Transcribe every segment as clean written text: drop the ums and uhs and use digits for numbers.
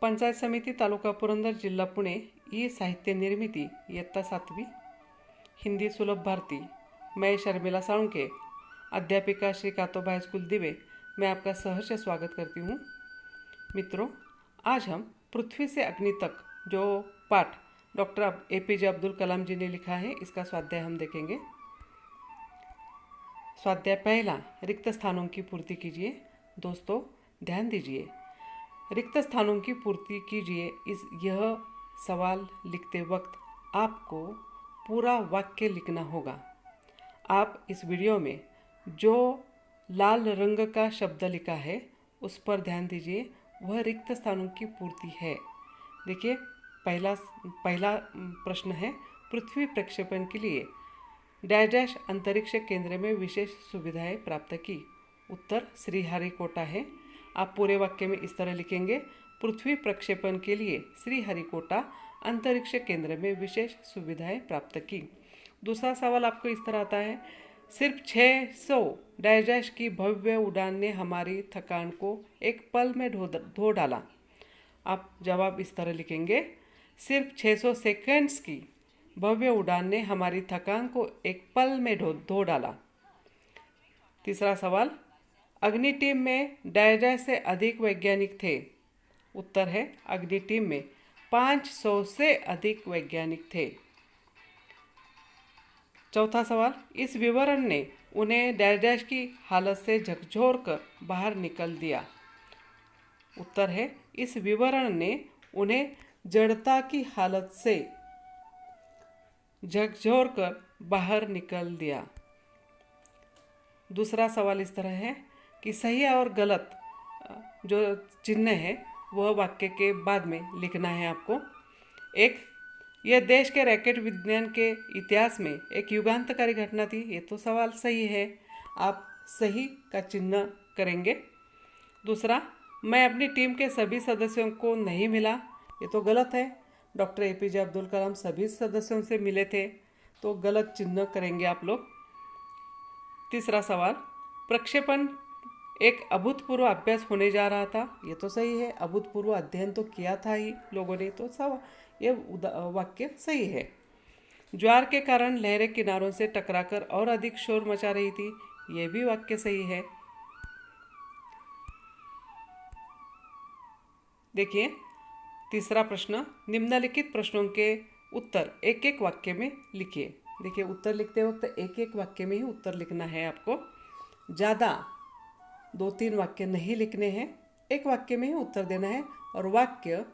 पंचायत समिति तालुका पुरंदर जिल्हा पुणे ई साहित्य निर्मिती इयत्ता 7वीं हिंदी सुलभ भारती। मैं शर्मिला साळुंके अध्यापिका श्री कातोबा हाई स्कूल दिवे मैं आपका सहर्ष स्वागत करती हूँ। मित्रों, आज हम पृथ्वी से अग्नि तक जो पाठ डॉक्टर APJ अब्दुल कलाम जी ने लिखा है इसका स्वाध्याय हम देखेंगे। स्वाध्याय पहला, रिक्त स्थानों की पूर्ति कीजिए। दोस्तों ध्यान दीजिए, रिक्त स्थानों की पूर्ति कीजिए। यह सवाल लिखते वक्त आपको पूरा वाक्य लिखना होगा। आप इस वीडियो में जो लाल रंग का शब्द लिखा है उस पर ध्यान दीजिए, वह रिक्त स्थानों की पूर्ति है। देखिए, पहला प्रश्न है, पृथ्वी प्रक्षेपण के लिए डैश डैश अंतरिक्ष केंद्र में विशेष सुविधाएं प्राप्त की। उत्तर श्रीहरिकोटा है। आप पूरे वाक्य में इस तरह लिखेंगे, पृथ्वी प्रक्षेपण के लिए श्रीहरिकोटा अंतरिक्ष केंद्र में विशेष सुविधाएं प्राप्त की। दूसरा सवाल आपको इस तरह आता है, सिर्फ 600 डैश डैश की भव्य उड़ान ने हमारी थकान को एक पल में धो डाला। आप जवाब इस तरह लिखेंगे, सिर्फ 600 सेकंड्स की भव्य उड़ान ने हमारी थकान को एक पल में धो डाला। तीसरा सवाल, अग्नि टीम में डैश डैश से अधिक वैज्ञानिक थे। उत्तर है, अग्नि टीम में 500 से अधिक वैज्ञानिक थे। चौथा सवाल, इस विवरण ने उन्हें डैश डैश की हालत से झकझोर कर बाहर निकल दिया। उत्तर है, इस विवरण ने उन्हें जड़ता की हालत से झकझोर कर बाहर निकल दिया। दूसरा सवाल इस तरह है कि सही और गलत जो चिन्ह है वह वाक्य के बाद में लिखना है आपको। एक, यह देश के रॉकेट विज्ञान के इतिहास में एक युगांतकारी घटना थी। ये तो सवाल सही है, आप सही का चिन्ह करेंगे। दूसरा, मैं अपनी टीम के सभी सदस्यों को नहीं मिला। ये तो गलत है, डॉक्टर APJ अब्दुल कलाम सभी सदस्यों से मिले थे, तो गलत चिन्ह करेंगे आप लोग। तीसरा सवाल, प्रक्षेपण एक अभूतपूर्व अभ्यास होने जा रहा था। ये तो सही है, अभूतपूर्व अध्ययन तो किया था ही लोगों ने, तो सब ये वाक्य सही है। ज्वार के कारण लहरें किनारों से टकराकर और अधिक शोर मचा रही थी। ये भी वाक्य सही है। देखिए, तीसरा प्रश्न, निम्नलिखित प्रश्नों के उत्तर एक एक वाक्य में लिखिए। देखिए, उत्तर लिखते वक्त एक एक वाक्य में ही उत्तर लिखना है आपको। ज़्यादा 2-3 वाक्य नहीं लिखने हैं, एक वाक्य में ही उत्तर देना है और वाक्य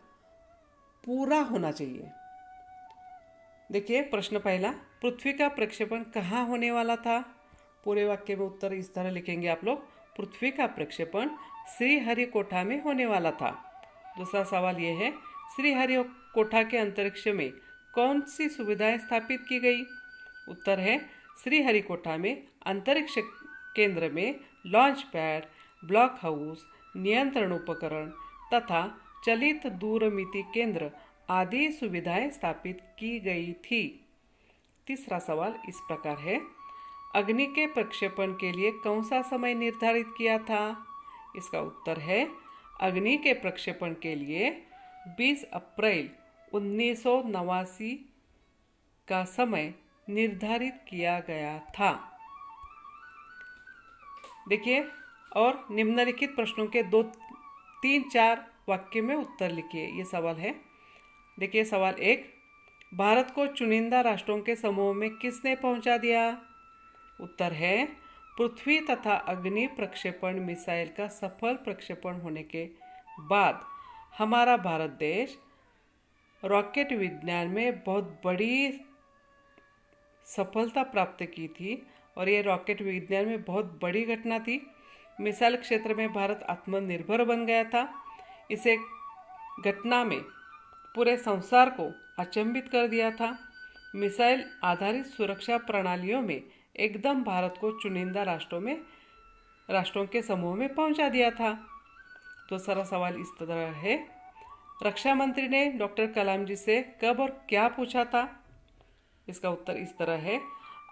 पूरा होना चाहिए। देखिए, प्रश्न पहला, पृथ्वी का प्रक्षेपण कहाँ होने वाला था। पूरे वाक्य में उत्तर इस तरह लिखेंगे आप लोग, पृथ्वी का प्रक्षेपण श्रीहरिकोटा में होने वाला था। दूसरा सवाल ये है, श्रीहरिकोटा के अंतरिक्ष में कौन सी सुविधाएं स्थापित की गई। उत्तर है, श्रीहरिकोटा में अंतरिक्ष केंद्र में लॉन्च पैड, ब्लॉक हाउस, नियंत्रण उपकरण तथा चलित दूरमिति केंद्र आदि सुविधाएं स्थापित की गई थी। तीसरा सवाल इस प्रकार है, अग्नि के प्रक्षेपण के लिए कौन सा समय निर्धारित किया था। इसका उत्तर है, अग्नि के प्रक्षेपण के लिए 20 अप्रैल 1989 का समय निर्धारित किया गया था। देखिए, और निम्नलिखित प्रश्नों के 2-3-4 वाक्य में उत्तर लिखिए। ये सवाल है। देखिए, सवाल 1, भारत को चुनिंदा राष्ट्रों के समूह में किसने पहुंचा दिया। उत्तर है, पृथ्वी तथा अग्नि प्रक्षेपण मिसाइल का सफल प्रक्षेपण होने के बाद हमारा भारत देश रॉकेट विज्ञान में बहुत बड़ी सफलता प्राप्त की थी और ये रॉकेट विज्ञान में बहुत बड़ी घटना थी। मिसाइल क्षेत्र में भारत आत्मनिर्भर बन गया था। इसे घटना में पूरे संसार को अचंभित कर दिया था। मिसाइल आधारित सुरक्षा प्रणालियों में एकदम भारत को चुनिंदा राष्ट्रों के समूह में पहुंचा दिया था। दूसरा सवाल इस तरह है, रक्षा मंत्री ने डॉक्टर कलाम जी से कब और क्या पूछा था। इसका उत्तर इस तरह है,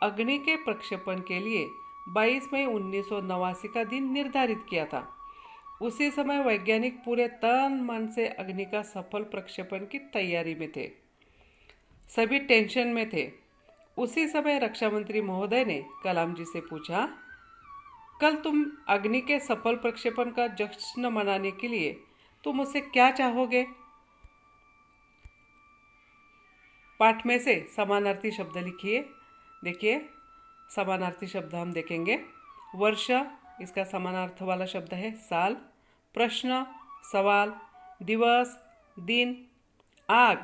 अग्नि के प्रक्षेपण के लिए 22 मई 1989 का दिन निर्धारित किया था। उसी समय वैज्ञानिक पूरे तन मन से अग्नि का सफल प्रक्षेपण की तैयारी में थे। सभी टेंशन में थे। उसी समय रक्षा मंत्री महोदय ने कलाम जी से पूछा, कल तुम अग्नि के सफल प्रक्षेपण का जश्न मनाने के लिए तुम मुझसे क्या चाहोगे? पाठ में से समानार्थी शब्द लिखिए। देखिए, समानार्थी शब्द हम देखेंगे। वर्ष, इसका समानार्थ वाला शब्द है साल। प्रश्न, सवाल। दिवस, दिन। आग,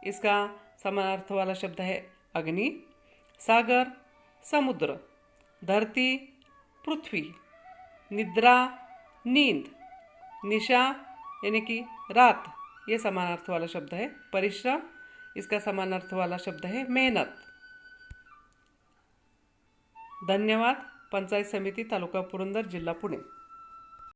इसका समानार्थ वाला शब्द है अग्नि। सागर, समुद्र। धरती, पृथ्वी। निद्रा, नींद। निशा यानी कि रात, ये समानार्थ वाला शब्द है। परिश्रम, इसका समानार्थ वाला शब्द है मेहनत। धन्यवाद। पंचायत समिति, तालुका पुरंदर, जिल्हा पुणे।